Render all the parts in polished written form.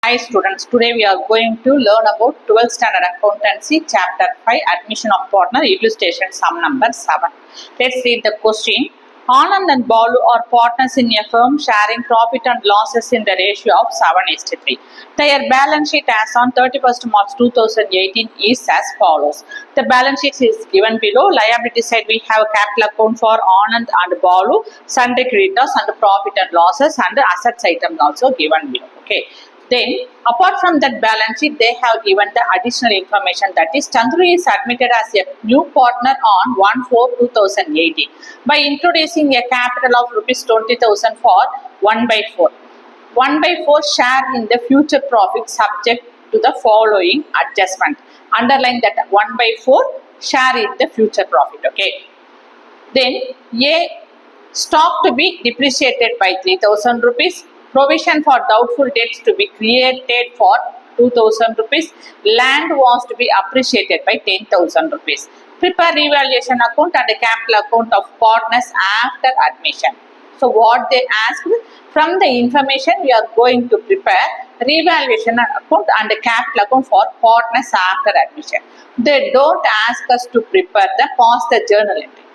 Hi students, today we are going to learn about 12th Standard Accountancy, Chapter 5, Admission of Partner, Illustration sum number 7. Let's read the question. Anand and Balu are partners in a firm sharing profit and losses in the ratio of 7:3. Their balance sheet as on 31st March 2018 is as follows. The balance sheet is given below. Liability side we have a capital account for Anand and Balu, sundry creditors and profit and losses, and the assets item also given below. Okay. Then, apart from that balance sheet, they have given the additional information, that is, Chandru is admitted as a new partner on 1/4/2018 by introducing a capital of ₹20,000 for 1/4. 1/4 share in the future profit subject to the following adjustment. Underline that 1/4 share in the future profit. Okay. Then, A stock to be depreciated by ₹3,000. Provision for doubtful debts to be created for ₹2,000. Land was to be appreciated by ₹10,000. Prepare revaluation account and a capital account of partners after admission. So what they asked, from the information we are going to prepare revaluation account and a capital account for partners after admission. They don't ask us to prepare the past the journal entry.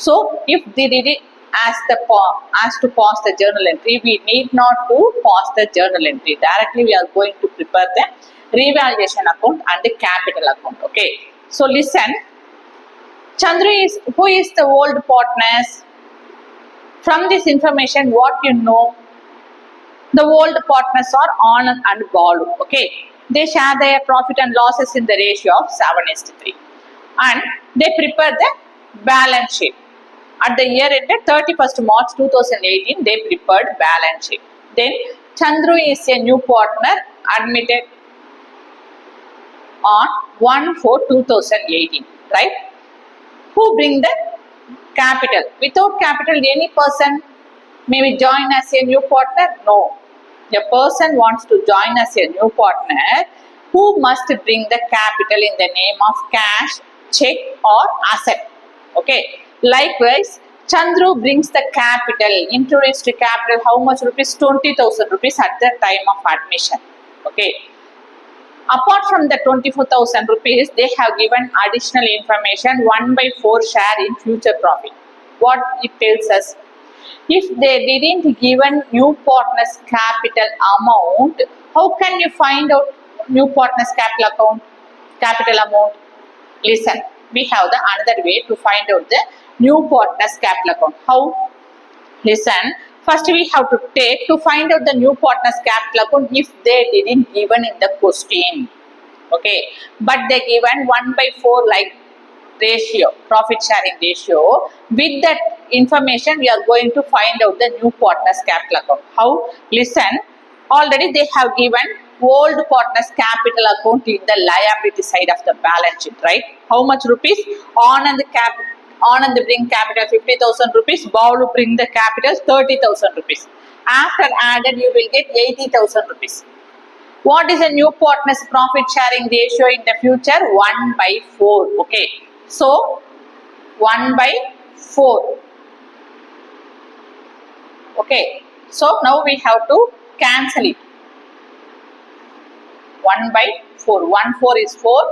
So if they really ask to pause the journal entry, we need not to pause the journal entry. Directly we are going to prepare the revaluation account and the capital account. Okay. So listen. Chandru who is the old partners? From this information, what you know? The old partners are Anand and Balu. Okay. They share their profit and losses in the ratio of 7:3. And they prepare the balance sheet. At the year ended 31st March 2018, they prepared balance sheet. Then Chandru is a new partner admitted on 1/4/2018, right? Who bring the capital? Without capital, any person may we join as a new partner? No. A person wants to join as a new partner who must bring the capital in the name of cash, check or asset. Okay. Likewise, Chandru brings the capital, introduced capital, how much rupees? ₹20,000 at the time of admission. Okay. Apart from the ₹24,000, they have given additional information, 1/4 share in future profit. What it tells us? If they didn't given new partners capital amount, how can you find out new partners capital amount? Listen, we have the another way to find out the new partners capital account. How? Listen, first we have to find out the new partners capital account if they didn't given in the question. Okay, but they given 1/4 like ratio, profit sharing ratio. With that information, we are going to find out the new partners capital account. How? Listen, already they have given old partners capital account in the liability side of the balance sheet, right? How much rupees? Anand bring capital ₹50,000, Balu bring the capital ₹30,000. After added, you will get ₹80,000. What is a new partner's profit sharing ratio in the future? 1/4. Okay. So 1/4. Okay. So now we have to cancel it. 1/4. 1/4 is 4.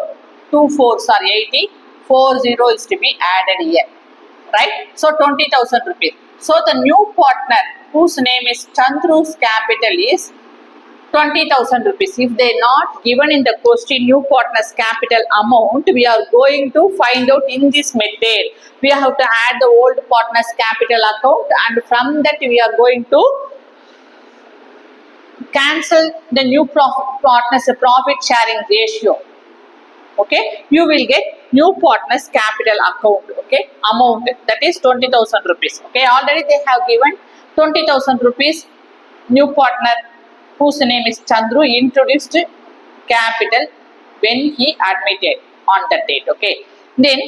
2 4s are 80. 4 0 is to be added here, right? So ₹20,000. So the new partner whose name is Chandru's capital is ₹20,000. If they not given in the question new partner's capital amount, we are going to find out in this method. We have to add the old partner's capital account, and from that we are going to cancel the new partner's profit sharing ratio. Okay, you will get new partners capital account. Okay, amount, that is ₹20,000. Okay, already they have given ₹20,000. New partner whose name is Chandru introduced capital when he admitted on that date. Okay, then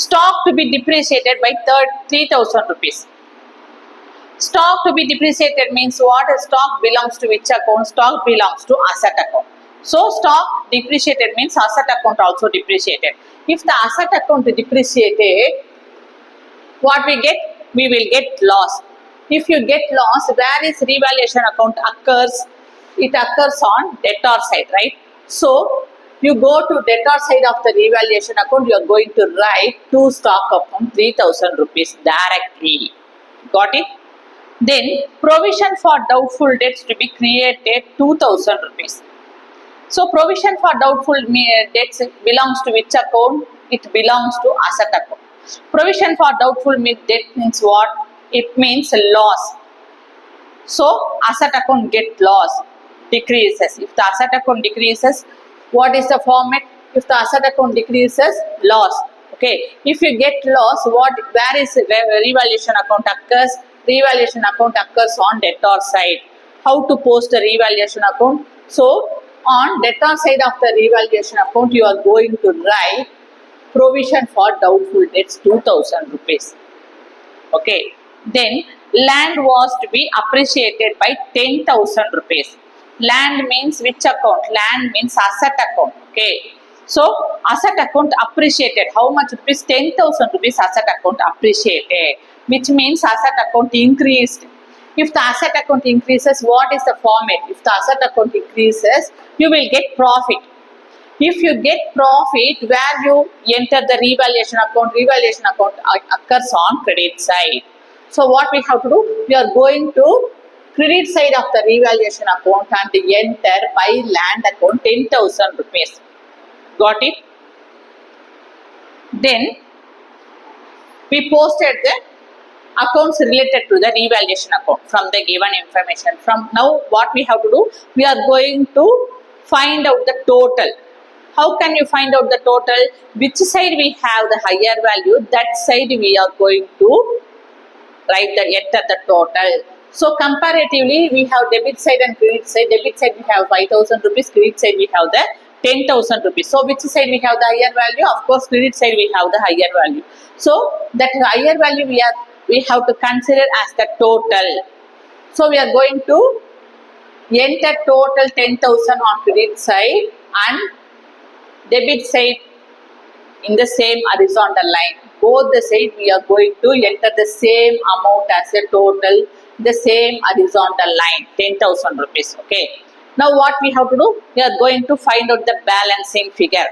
stock to be depreciated by ₹3,000. Stock to be depreciated means what? Stock belongs to which account? Stock belongs to asset account. So stock depreciated means asset account also depreciated. If the asset account depreciated, what we get? We will get loss. If you get loss, where is revaluation account occurs? it occurs on debtor side, right? So you go to debtor side of the revaluation account, you are going to write to stock account 3000 rupees directly. Got it? Then provision for doubtful debts to be created 2000 rupees. So provision for doubtful debts belongs to which account? It belongs to asset account. Provision for doubtful debt means what? It means loss. So asset account get loss, decreases. If the asset account decreases, what is the format? If the asset account decreases, loss. Okay. If you get loss, where is revaluation account occurs? Revaluation account occurs on debtor side. How to post a revaluation account? So on debtor side of the revaluation account, you are going to write provision for doubtful debts 2000 rupees. Okay. Then land was to be appreciated by 10,000 rupees. Land means which account? Land means asset account. Okay. So asset account appreciated. How much rupees? 10,000 rupees asset account appreciated. Which means asset account increased. If the asset account increases, what is the format? If the asset account increases, you will get profit. If you get profit, where you enter the revaluation account occurs on credit side. So what we have to do? We are going to credit side of the revaluation account and enter by land account 10,000 rupees. Got it? Then we posted the accounts related to the revaluation account from the given information. From now, what we have to do? We are going to find out the total. How can you find out the total? Which side we have the higher value, that side we are going to enter the total. So comparatively, we have debit side and credit side. Debit side we have 5,000 rupees, credit side we have the 10,000 rupees. So which side we have the higher value? Of course, credit side we have the higher value. So that higher value we have to consider as the total. So we are going to enter total 10,000 on credit side and debit side in the same horizontal line. Both the side we are going to enter the same amount as a total, the same horizontal line, 10,000 rupees. Okay. Now what we have to do? We are going to find out the balancing figure.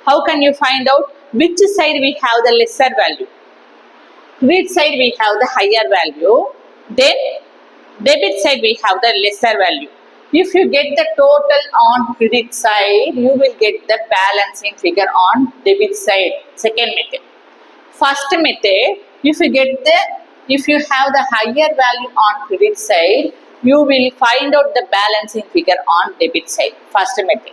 How can you find out? Which side we have the lesser value? Credit side we have the higher value. Then debit side we have the lesser value. If you get the total on credit side, you will get the balancing figure on debit side. Second method. First method, if you have the higher value on credit side, you will find out the balancing figure on debit side. First method.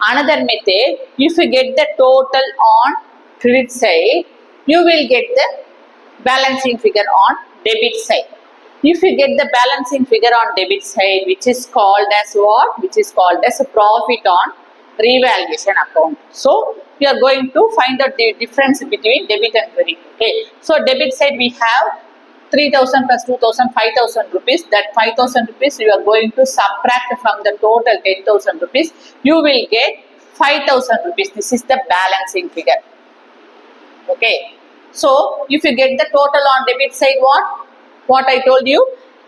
Another method, if you get the total on credit side, you will get the balancing figure on debit side. If you get the balancing figure on debit side, which is called as what? Which is called as a profit on revaluation account. So we are going to find out the difference between debit and credit. Okay. So debit side we have 3,000 plus 2,000, 5,000 rupees. That 5,000 rupees you are going to subtract from the total 10,000 rupees. You will get 5,000 rupees. This is the balancing figure. Okay. So if you get the total on debit side, what I told you?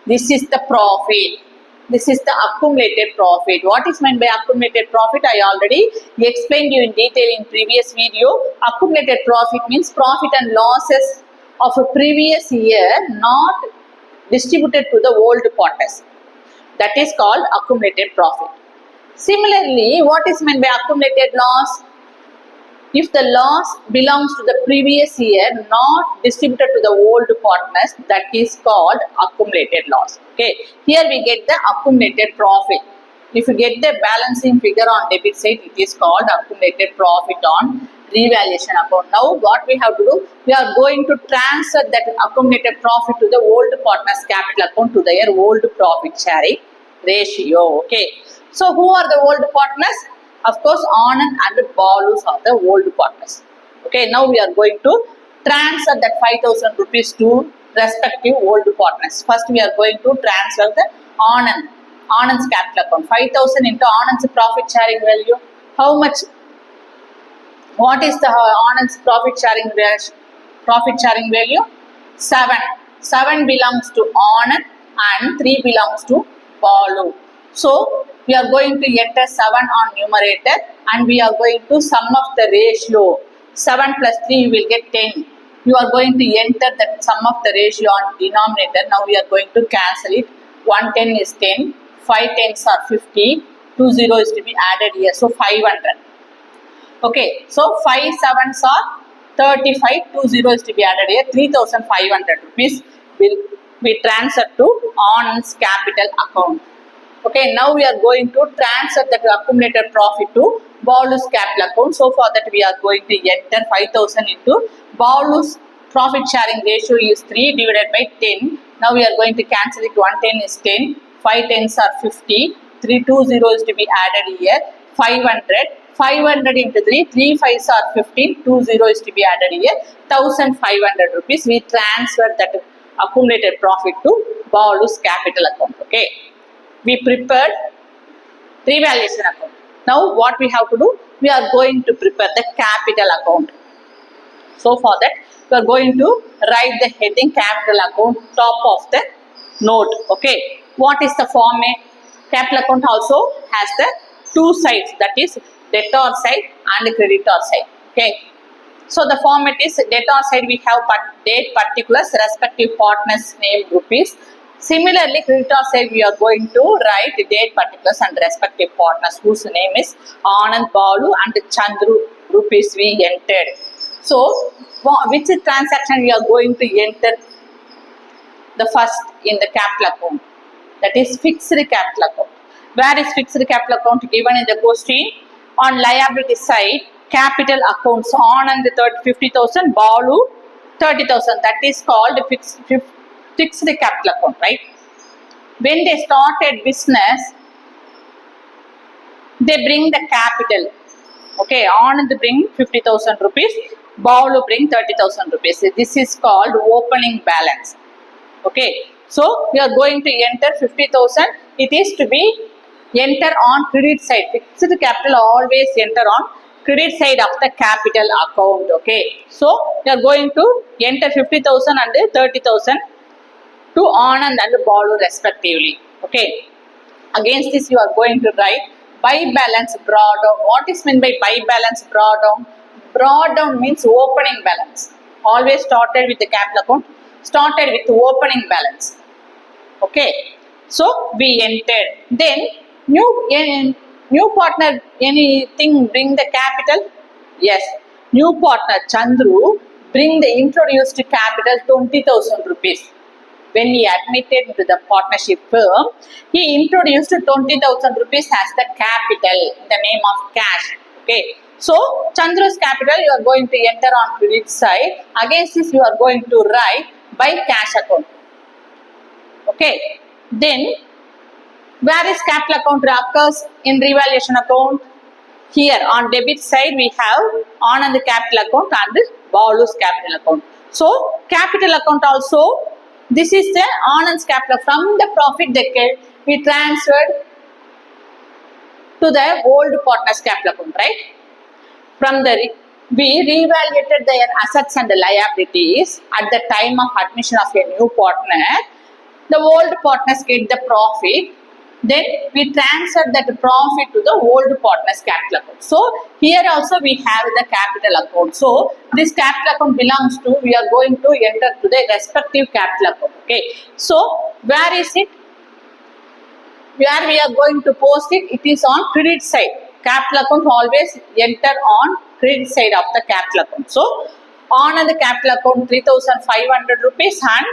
This is the profit. This is the accumulated profit. What is meant by accumulated profit? I already explained you in detail in previous video. Accumulated profit means profit and losses of a previous year not distributed to the old quarters. That is called accumulated profit. Similarly, what is meant by accumulated loss? If the loss belongs to the previous year not distributed to the old partners, that is called accumulated loss. Okay. Here we get the accumulated profit. If you get the balancing figure on debit side, it is called accumulated profit on revaluation account. Now what we have to do? We are going to transfer that accumulated profit to the old partners capital account to their old profit sharing ratio. Okay. So who are the old partners? Of course, Anand and Balu are the old partners. Okay, now we are going to transfer that 5,000 rupees to respective old partners. First, we are going to transfer the Anand's capital account. 5,000 into Anand's profit sharing value. How much? What is the Anand's profit sharing value? 7. 7 belongs to Anand and 3 belongs to Balu. So we are going to enter 7 on numerator and we are going to sum of the ratio. 7 plus 3 you will get 10. You are going to enter the sum of the ratio on denominator. Now we are going to cancel it. 1 10 is 10, 5 tens are 50, 2 0 is to be added here. So 500. Okay, so 5 sevens are 35, 2 0 is to be added here. 3,500 rupees will be transferred to Anand's capital account. Okay, now we are going to transfer that accumulated profit to Balu's capital account. So for that we are going to enter 5,000 into Balu's profit sharing ratio is 3 divided by 10. Now we are going to cancel it. 1 10 is 10, 5 tens are 50, 3 2 0 is to be added here. 500, 500 into 3, 3 5s are 15, 2 0 is to be added here. 1,500 rupees. We transfer that accumulated profit to Balu's capital account. Okay. We prepared revaluation account. Now what we have to do? We are going to prepare the capital account. So for that we are going to write the heading capital account top of the note. Okay. What is the format? Capital account also has the two sides, that is debtor side and creditor side. Okay. So the format is debtor side we have date particulars, respective partners name, rupees. Similarly, creditor side we are going to write date particulars and respective partners whose name is Anand, Balu and Chandru, rupees we entered. So, which transaction we are going to enter the first in the capital account? That is fixed capital account. Where is fixed capital account given in the question? On liability side, capital accounts Anand 50,000, Balu 30,000. That is called fixed capital account, right? When they started business, they bring the capital. Okay, Anand bring 50,000 rupees, Balu bring 30,000 rupees. This is called opening balance. Okay, so we are going to enter 50,000. It is to be enter on credit side. Fixed capital always enter on credit side of the capital account. Okay, so we are going to enter 50,000 and 30,000 to Anand and Balu respectively. Okay. Against this you are going to write by balance brought down. What is meant by balance brought down? Brought down means opening balance. Always started with the capital account. Started with opening balance. Okay. So we entered. Then new partner anything bring the capital? Yes. New partner Chandru bring the introduced capital 20,000 rupees. When he admitted into the partnership firm, he introduced 20,000 rupees as the capital in the name of cash. Okay. So, Chandru's capital you are going to enter on credit side. Against this you are going to write by cash account. Okay. Then, where is capital account occurs in revaluation account? Here on debit side we have Anand capital account and Balu's capital account. So, capital account also, this is the Anand's capital. From the profit they get, we transferred to the old partner's capital account, right? From the we reevaluated their assets and liabilities at the time of admission of a new partner. The old partners get the profit. Then we transfer that profit to the old partner's capital account. So here also we have the capital account. So this capital account belongs to, we are going to enter to the respective capital account. Okay. So where is it? Where we are going to post it? It is on credit side. Capital account always enter on credit side of the capital account. So on the capital account 3,500 rupees and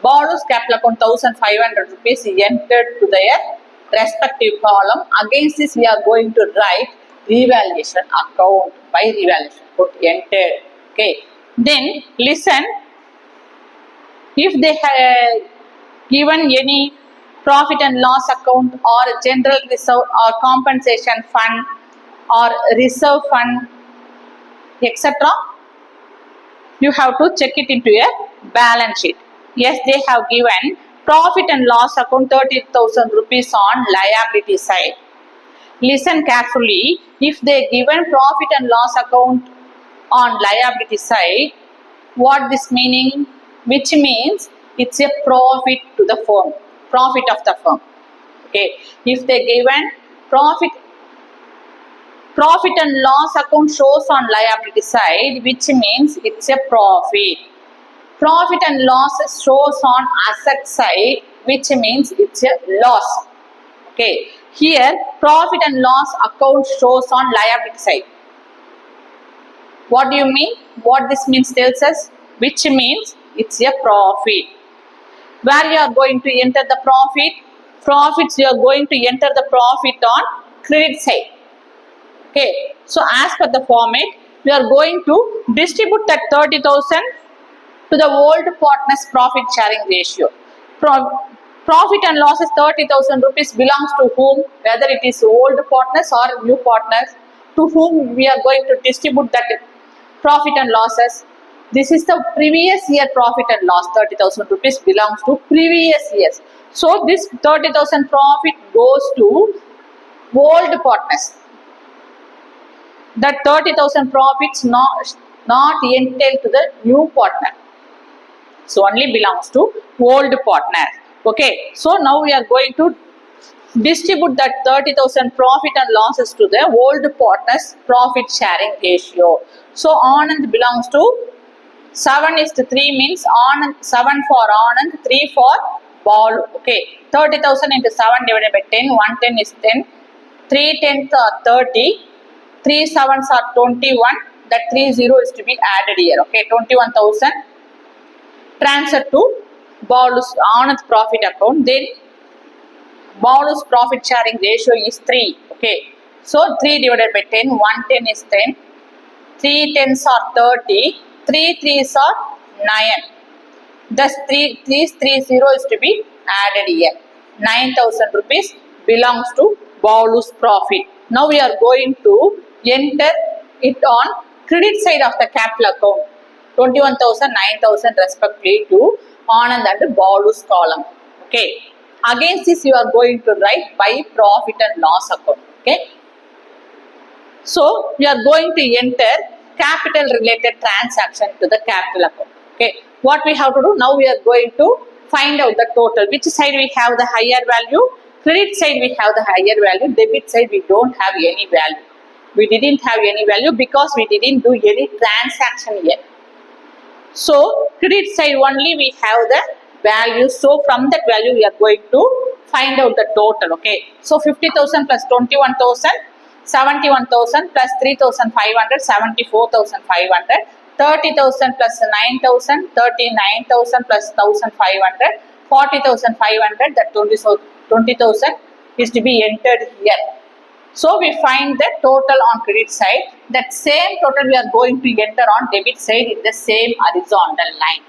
Balu's capital account 1,500 rupees entered to their respective column. Against this we are going to write revaluation account by revaluation account entered. Okay. Then listen, if they have given any profit and loss account or general reserve or compensation fund or reserve fund etc., you have to check it into a balance sheet. Yes, they have given profit and loss account 30,000 rupees on liability side. Listen carefully. If they given profit and loss account on liability side, what this meaning? Which means it's a profit to the firm, profit of the firm. Okay, if they given profit and loss account shows on liability side, which means it's a profit. Profit and loss shows on asset side, which means it's a loss. Okay, here profit and loss account shows on liability side. What do you mean? What this means tells us, which means it's a profit. Where you are going to enter the profit? Profits, you are going to enter the profit on credit side. Okay, so as per the format, we are going to distribute that 30,000 to the old partners profit sharing ratio. Profit and loss is 30,000 rupees belongs to whom? Whether it is old partners or new partners, to whom we are going to distribute that profit and losses. This is the previous year profit and loss. 30,000 rupees belongs to previous years. So this 30,000 profit goes to old partners. That 30,000 profits not entailed to the new partner. So only belongs to old partner. Okay. So now we are going to distribute that 30,000 profit and losses to the old partners profit sharing ratio. So Anand belongs to 7:3 means Anand, 7 for Anand, 3 for Balu. Okay. 30,000 into 7 divided by 10. 110 is 10. 3 tenths are 30. 3 sevens are 21. That 30 is to be added here. Okay. 21,000 transfer to Balu's Anand's profit account. Then Balu's profit sharing ratio is 3. Okay. So 3 divided by 10. 110 is 10. 3 tenths are 30. 3 threes are 9. Thus 3 is to be added here. 9,000 rupees belongs to Balu's profit. Now we are going to enter it on credit side of the capital account. 21,000, 9,000 respectively to Anand and Balu's column. Okay. Against this you are going to write by profit and loss account. Okay. So we are going to enter capital related transaction to the capital account. Okay. What we have to do? Now we are going to find out the total. Which side we have the higher value? Credit side we have the higher value. Debit side we don't have any value. We didn't have any value because we didn't do any transaction yet. So credit side only we have the value. So from that value we are going to find out the total. Okay. So 50,000 plus 21,000, 71,000 plus 3,500, 74,500. 30,000 plus 9,000, 39,000 plus 1,500, 40,500. That 20,000 is to be entered here. So we find the total on credit side. That same total we are going to enter on debit side in the same horizontal line.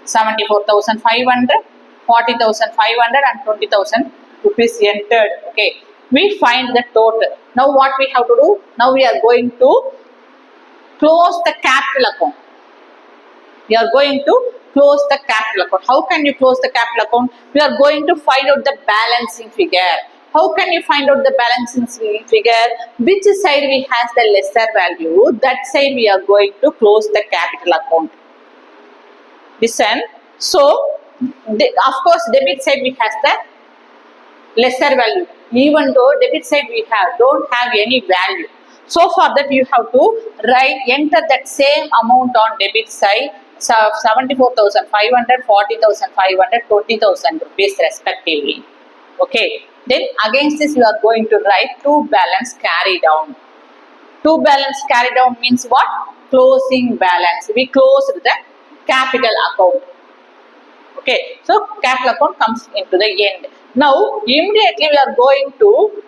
74,500, 40,500 and 20,000 rupees entered. Okay. We find the total. Now what we have to do? Now we are going to close the capital account. We are going to close the capital account. How can you close the capital account? We are going to find out the balancing figure. How can you find out the balancing figure? Which side we has the lesser value? That side we are going to close the capital account. Listen. So, of course, debit side we has the lesser value. Even though debit side we don't have any value. So for that you have to enter that same amount on debit side. So 74,500, 40,500, 20,000 rupees respectively. Okay. Then against this you are going to write to balance carry down. To balance carry down means what? Closing balance. We closed the capital account. Okay. So capital account comes into the end. Now immediately we are going to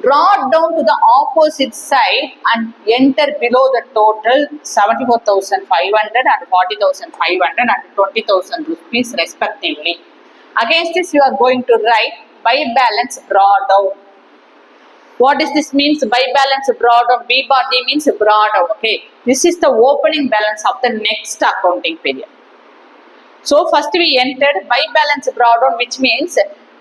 draw down to the opposite side and enter below the total 74,500 and 40,500 and 20,000 rupees respectively. Against this you are going to write by balance drawdown. What does this means? By balance drawdown. B bar D means drawdown. Okay. This is the opening balance of the next accounting period. So first we entered by balance drawdown, which means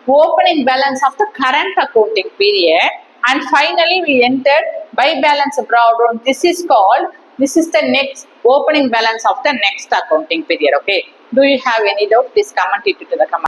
opening balance of the current accounting period, and finally we entered by balance drawdown. This is the next opening balance of the next accounting period. Okay. Do you have any doubt? Please comment it to the comment.